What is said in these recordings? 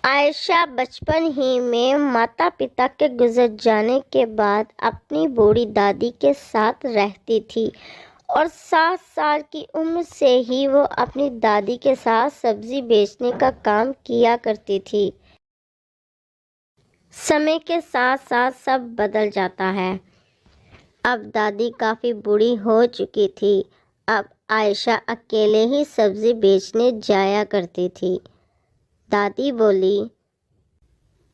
عائشہ بچپن ہی میں ماتا پتا کے گزر جانے کے بعد اپنی بوڑھی دادی کے ساتھ رہتی تھی اور 7 سال کی عمر سے ہی وہ اپنی دادی کے ساتھ سبزی بیچنے کا کام کیا کرتی تھی۔ سمے کے ساتھ ساتھ سب بدل جاتا ہے۔ اب دادی کافی بوڑھی ہو چکی تھی۔ اب عائشہ اکیلے ہی سبزی بیچنے جایا کرتی تھی۔ دادی بولی،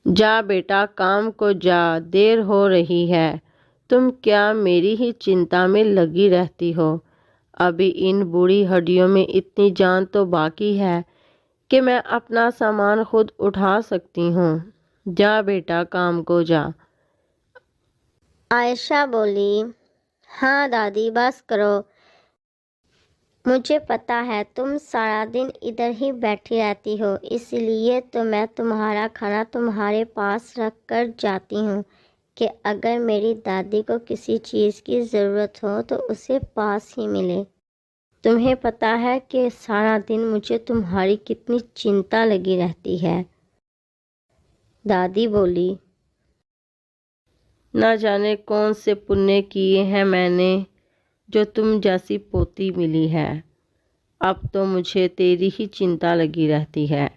جا بیٹا کام کو جا، دیر ہو رہی ہے۔ تم کیا میری ہی چنتا میں لگی رہتی ہو؟ ابھی ان بوڑھی ہڈیوں میں اتنی جان تو باقی ہے کہ میں اپنا سامان خود اٹھا سکتی ہوں۔ جا بیٹا کام کو جا۔ عائشہ بولی، ہاں دادی بس کرو، مجھے پتا ہے تم سارا دن ادھر ہی بیٹھی رہتی ہو، اس لیے تو میں تمہارا کھانا تمہارے پاس رکھ کر جاتی ہوں کہ اگر میری دادی کو کسی چیز کی ضرورت ہو تو اسے پاس ہی ملے۔ تمہیں پتا ہے کہ سارا دن مجھے تمہاری کتنی چنتا لگی رہتی ہے۔ دادی بولی، نہ جانے کون سے پنے کیے ہیں میں نے جو تم جیسی پوتی ملی ہے۔ اب تو مجھے تیری ہی چنتا لگی رہتی ہے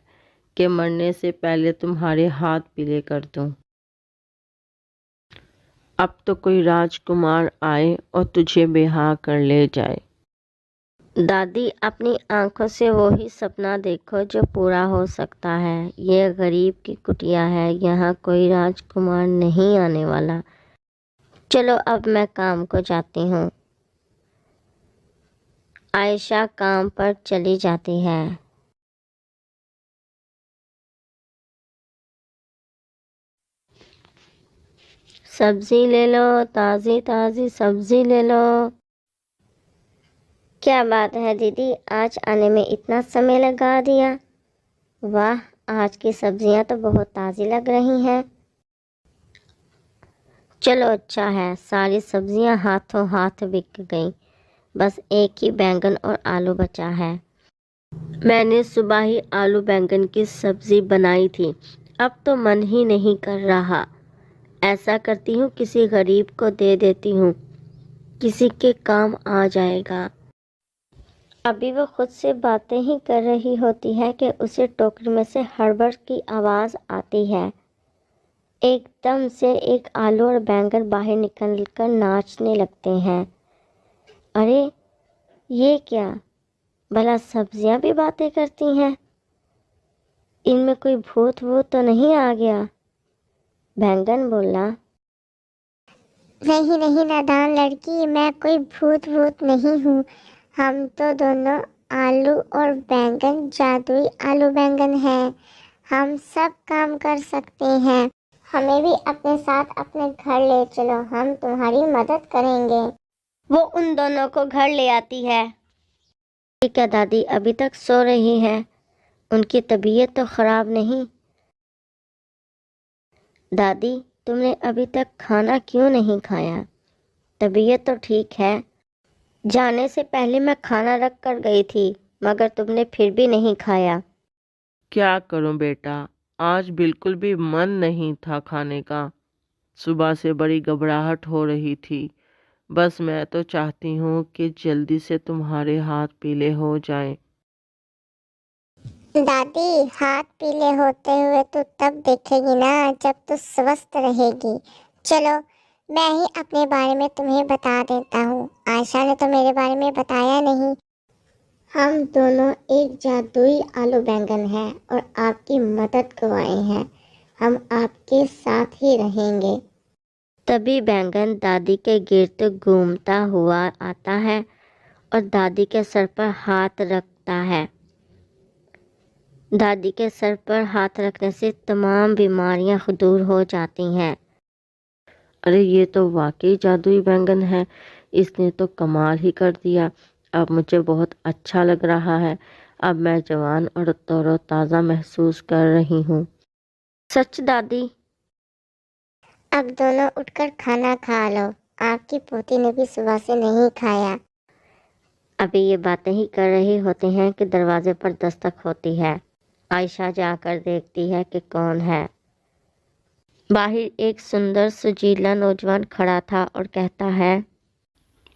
کہ مرنے سے پہلے تمہارے ہاتھ پیلے کر دوں۔ اب تو کوئی راجکمار آئے اور تجھے بیاہ کر لے جائے۔ دادی اپنی آنکھوں سے وہی سپنا دیکھو جو پورا ہو سکتا ہے۔ یہ غریب کی کٹیا ہے، یہاں کوئی راجکمار نہیں آنے والا۔ چلو اب میں کام کو جاتی ہوں۔ عائشہ کام پر چلی جاتی ہے۔ سبزی لے لو، تازی تازی سبزی لے لو۔ کیا بات ہے دیدی، آج آنے میں اتنا سمے لگا دیا؟ واہ، آج کی سبزیاں تو بہت تازی لگ رہی ہیں۔ چلو اچھا ہے، ساری سبزیاں ہاتھوں ہاتھ بک گئیں، بس ایک ہی بینگن اور آلو بچا ہے۔ میں نے صبح ہی آلو بینگن کی سبزی بنائی تھی، اب تو من ہی نہیں کر رہا۔ ایسا کرتی ہوں کسی غریب کو دے دیتی ہوں، کسی کے کام آ جائے گا۔ ابھی وہ خود سے باتیں ہی کر رہی ہوتی ہے کہ اسے ٹوکری میں سے ہڑبڑ کی آواز آتی ہے۔ ایک دم سے ایک آلو اور بینگن باہر نکل کر ناچنے لگتے ہیں۔ ارے یہ کیا، بھلا سبزیاں بھی باتیں کرتی ہیں؟ ان میں کوئی بھوت ووت تو نہیں آ گیا؟ بینگن بولا، نہیں نہیں نادان لڑکی، میں کوئی بھوت ووت نہیں ہوں، ہم تو دونوں آلو اور بینگن جادوئی آلو بینگن ہیں، ہم سب کام کر سکتے ہیں، ہمیں بھی اپنے ساتھ اپنے گھر لے چلو، ہم تمہاری مدد کریں گے۔ وہ ان دونوں کو گھر لے آتی ہے۔ ٹھیک ہے دادی ابھی تک سو رہی ہیں، ان کی طبیعت تو خراب نہیں؟ دادی تم نے ابھی تک کھانا کیوں نہیں کھایا؟ طبیعت تو ٹھیک ہے، جانے سے پہلے میں کھانا رکھ کر گئی تھی مگر تم نے پھر بھی نہیں کھایا۔ کیا کروں بیٹا، آج بالکل بھی من نہیں تھا کھانے کا۔ صبح سے بڑی گھبراہٹ ہو رہی تھی، بس میں تو چاہتی ہوں کہ جلدی سے تمہارے ہاتھ پیلے ہو جائیں۔ دادی ہاتھ پیلے ہوتے ہوئے تو تب دیکھے گی نا جب تو سوستھ رہے گی۔ چلو میں ہی اپنے بارے میں تمہیں بتا دیتا ہوں، عائشہ نے تو میرے بارے میں بتایا نہیں۔ ہم دونوں ایک جادوئی آلو بینگن ہیں اور آپ کی مدد کو آئے ہیں، ہم آپ کے ساتھ ہی رہیں گے۔ تبھی بینگن دادی کے گرد گھومتا ہوا آتا ہے اور دادی کے سر پر ہاتھ رکھتا ہے۔ دادی کے سر پر ہاتھ رکھنے سے تمام بیماریاں دور ہو جاتی ہیں۔ ارے یہ تو واقعی جادوئی بینگن ہے، اس نے تو کمال ہی کر دیا۔ اب مجھے بہت اچھا لگ رہا ہے، اب میں جوان اور تر و تازہ محسوس کر رہی ہوں۔ سچ دادی؟ اب دونوں اٹھ کر کھانا کھا لو، آپ کی پوتی نے بھی صبح سے نہیں کھایا۔ ابھی یہ باتیں ہی کر رہے ہوتے ہیں کہ دروازے پر دستک ہوتی ہے۔ عائشہ جا کر دیکھتی ہے کہ کون ہے۔ باہر ایک سندر سجیلا نوجوان کھڑا تھا اور کہتا ہے،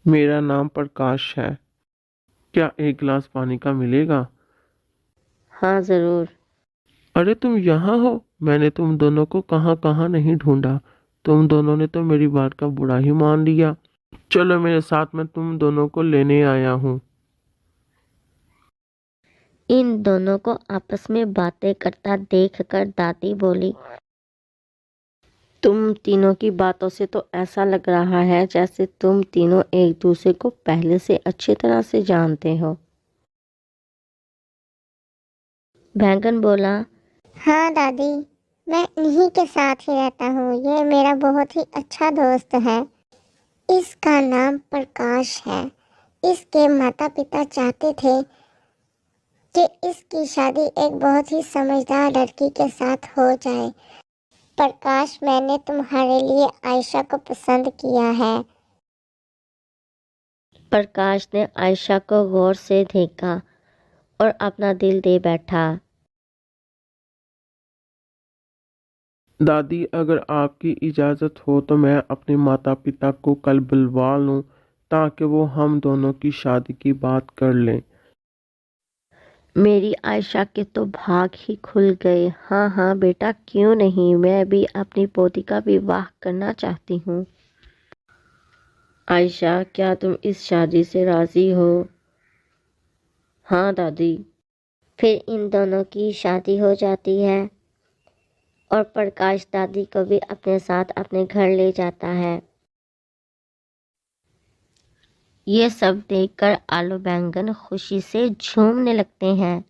میرا نام پرکاش ہے، کیا ایک گلاس پانی کا ملے گا؟ ہاں ضرور۔ ارے تم یہاں ہو، میں نے تم دونوں کو کہاں کہاں نہیں ڈھونڈا، تم دونوں نے تو میری بات کا برا ہی مان لیا۔ چلو میرے ساتھ، میں تم دونوں کو لینے آیا ہوں۔ ان دونوں کو آپس میں باتیں کرتا دیکھ کر دادی بولی، تم تینوں کی باتوں سے تو ایسا لگ رہا ہے جیسے تم تینوں ایک دوسرے کو پہلے سے اچھی طرح سے جانتے ہو۔ بینگن بولا، ہاں دادی، میں انہی کے ساتھ ہی رہتا ہوں، یہ میرا بہت ہی اچھا دوست ہے۔ اس کا نام پرکاش ہے۔ اس کے ماتا پتا چاہتے تھے کہ اس کی شادی ایک بہت ہی سمجھدار لڑکی کے ساتھ ہو جائے۔ پرکاش، میں نے تمہارے لیے عائشہ کو پسند کیا ہے۔ پرکاش نے عائشہ کو غور سے دیکھا اور اپنا دل دے بیٹھا۔ دادی، اگر آپ کی اجازت ہو تو میں اپنے ماتا پتا کو کل بلوا لوں تاکہ وہ ہم دونوں کی شادی کی بات کر لیں۔ میری عائشہ کے تو بھاگ ہی کھل گئے۔ ہاں ہاں بیٹا، کیوں نہیں، میں بھی اپنی پوتی کا وواہ کرنا چاہتی ہوں۔ عائشہ، کیا تم اس شادی سے راضی ہو؟ ہاں دادی۔ پھر ان دونوں کی شادی ہو جاتی ہے اور پرکاش دادی کو بھی اپنے ساتھ اپنے گھر لے جاتا ہے۔ یہ سب دیکھ کر آلو بینگن خوشی سے جھومنے لگتے ہیں۔